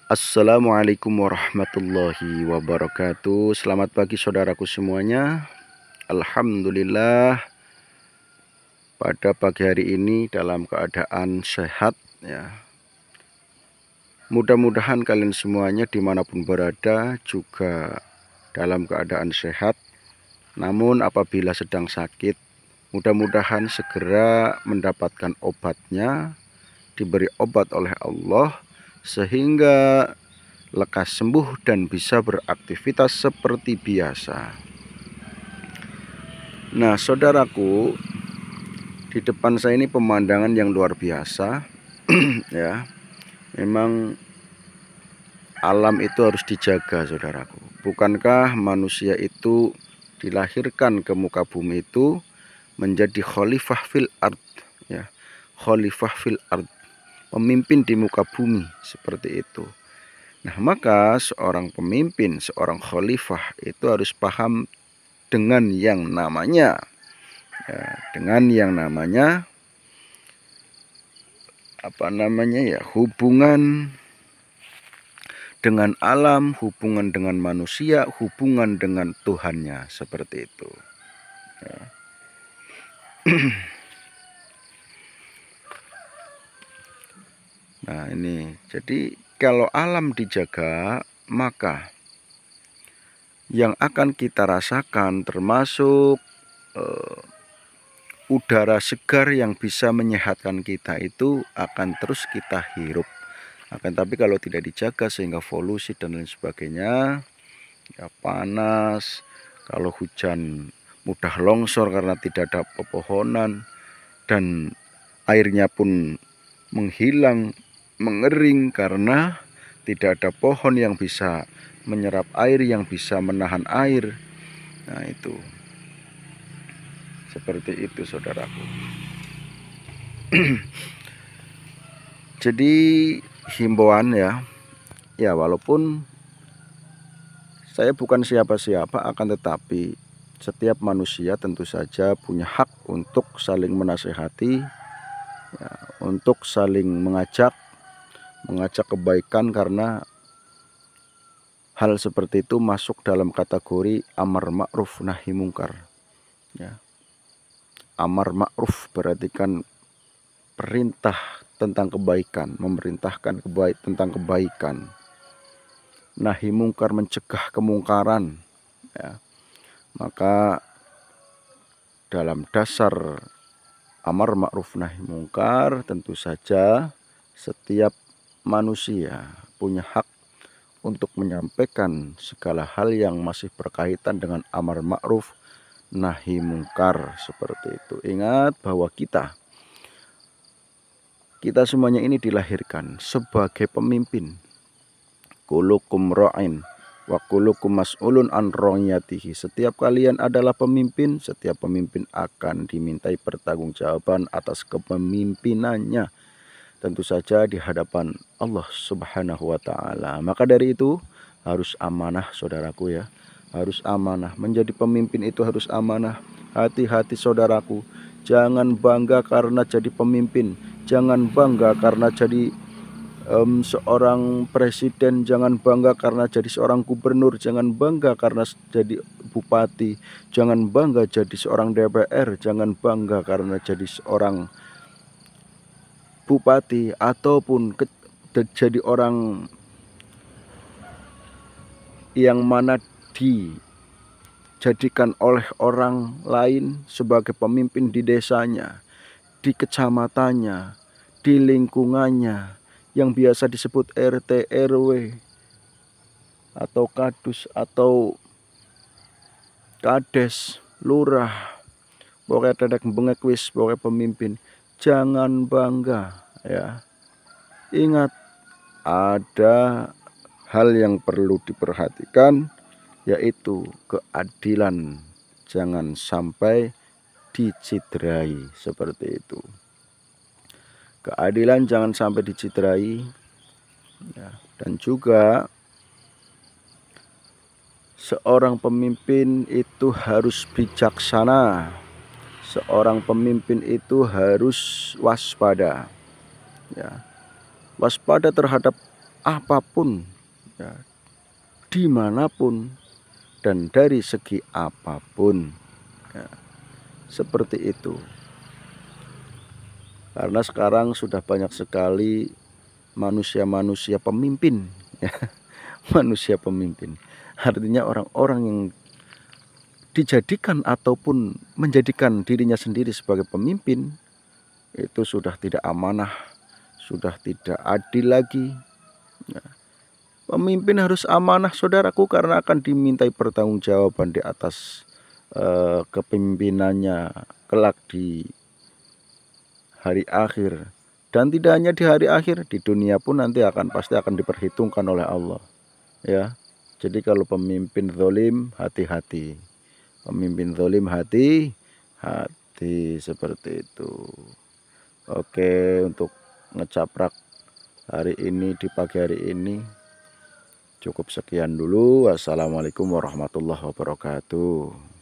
Assalamualaikum warahmatullahi wabarakatuh. Selamat pagi saudaraku semuanya. Alhamdulillah pada pagi hari ini dalam keadaan sehat ya. Mudah-mudahan kalian semuanya dimanapun berada juga dalam keadaan sehat. Namun apabila sedang sakit, mudah-mudahan segera mendapatkan obatnya, diberi obat oleh Allah sehingga lekas sembuh dan bisa beraktivitas seperti biasa. Nah, saudaraku, di depan saya ini pemandangan yang luar biasa. Ya, memang alam itu harus dijaga, saudaraku. Bukankah manusia itu dilahirkan ke muka bumi itu menjadi khalifah fil ard, ya, khalifah fil ard, pemimpin di muka bumi seperti itu. Nah, maka seorang pemimpin, seorang khalifah itu harus paham dengan yang namanya hubungan dengan alam, hubungan dengan manusia, hubungan dengan Tuhannya, seperti itu ya. Nah, ini jadi kalau alam dijaga, maka yang akan kita rasakan termasuk udara segar yang bisa menyehatkan kita itu akan terus kita hirup. Akan tapi kalau tidak dijaga sehingga polusi dan lain sebagainya, ya panas, kalau hujan mudah longsor karena tidak ada pepohonan, dan airnya pun menghilang, mengering karena tidak ada pohon yang bisa menyerap air, yang bisa menahan air. Nah, itu seperti itu, saudaraku. Jadi himbauan ya walaupun saya bukan siapa-siapa, akan tetapi setiap manusia tentu saja punya hak untuk saling menasehati ya, untuk saling mengajak kebaikan, karena hal seperti itu masuk dalam kategori amar ma'ruf nahi mungkar ya. Amar ma'ruf berarti kan perintah tentang kebaikan, memerintahkan tentang kebaikan. Nahi mungkar mencegah kemungkaran ya. Maka dalam dasar amar ma'ruf nahi mungkar tentu saja setiap manusia punya hak untuk menyampaikan segala hal yang masih berkaitan dengan amar ma'ruf nahi mungkar, seperti itu. Ingat bahwa kita semuanya ini dilahirkan sebagai pemimpin. Kulukum ra'in wa kulukum mas'ulun an ra'iyatihi. Setiap kalian adalah pemimpin, setiap pemimpin akan dimintai pertanggungjawaban atas kepemimpinannya, tentu saja di hadapan Allah Subhanahu wa taala. Maka dari itu harus amanah, saudaraku ya. Harus amanah. Menjadi pemimpin itu harus amanah. Hati-hati, saudaraku. Jangan bangga karena jadi pemimpin. Jangan bangga karena jadi seorang presiden. Jangan bangga karena jadi seorang gubernur. Jangan bangga karena jadi bupati. Jangan bangga jadi seorang DPR. Jangan bangga karena jadi seorang bupati ataupun jadi orang yang mana dijadikan oleh orang lain sebagai pemimpin di desanya, di kecamatannya, di lingkungannya, yang biasa disebut RT, RW, atau kadus, atau kades, lurah, pokoknya dedek bengek wis, pokoknya pemimpin. Jangan bangga ya. Ingat, ada hal yang perlu diperhatikan, yaitu keadilan. Jangan sampai diciderai, seperti itu. Keadilan jangan sampai diciderai ya. Dan juga seorang pemimpin itu harus bijaksana. Seorang pemimpin itu harus waspada ya. Waspada terhadap apapun, ya, dimanapun dan dari segi apapun, ya, seperti itu. Karena sekarang sudah banyak sekali manusia-manusia pemimpin, ya, manusia pemimpin. Artinya orang-orang yang dijadikan ataupun menjadikan dirinya sendiri sebagai pemimpin itu sudah tidak amanah, sudah tidak adil lagi. Ya. Pemimpin harus amanah, saudaraku, karena akan dimintai pertanggungjawaban di atas kepemimpinannya kelak di hari akhir. Dan tidak hanya di hari akhir, di dunia pun nanti pasti akan diperhitungkan oleh Allah, ya. Jadi kalau pemimpin zalim, hati-hati. Pemimpin zalim, hati-hati, seperti itu. Oke, untuk ngecaprak hari ini di pagi hari ini cukup sekian dulu. Wassalamualaikum warahmatullahi wabarakatuh.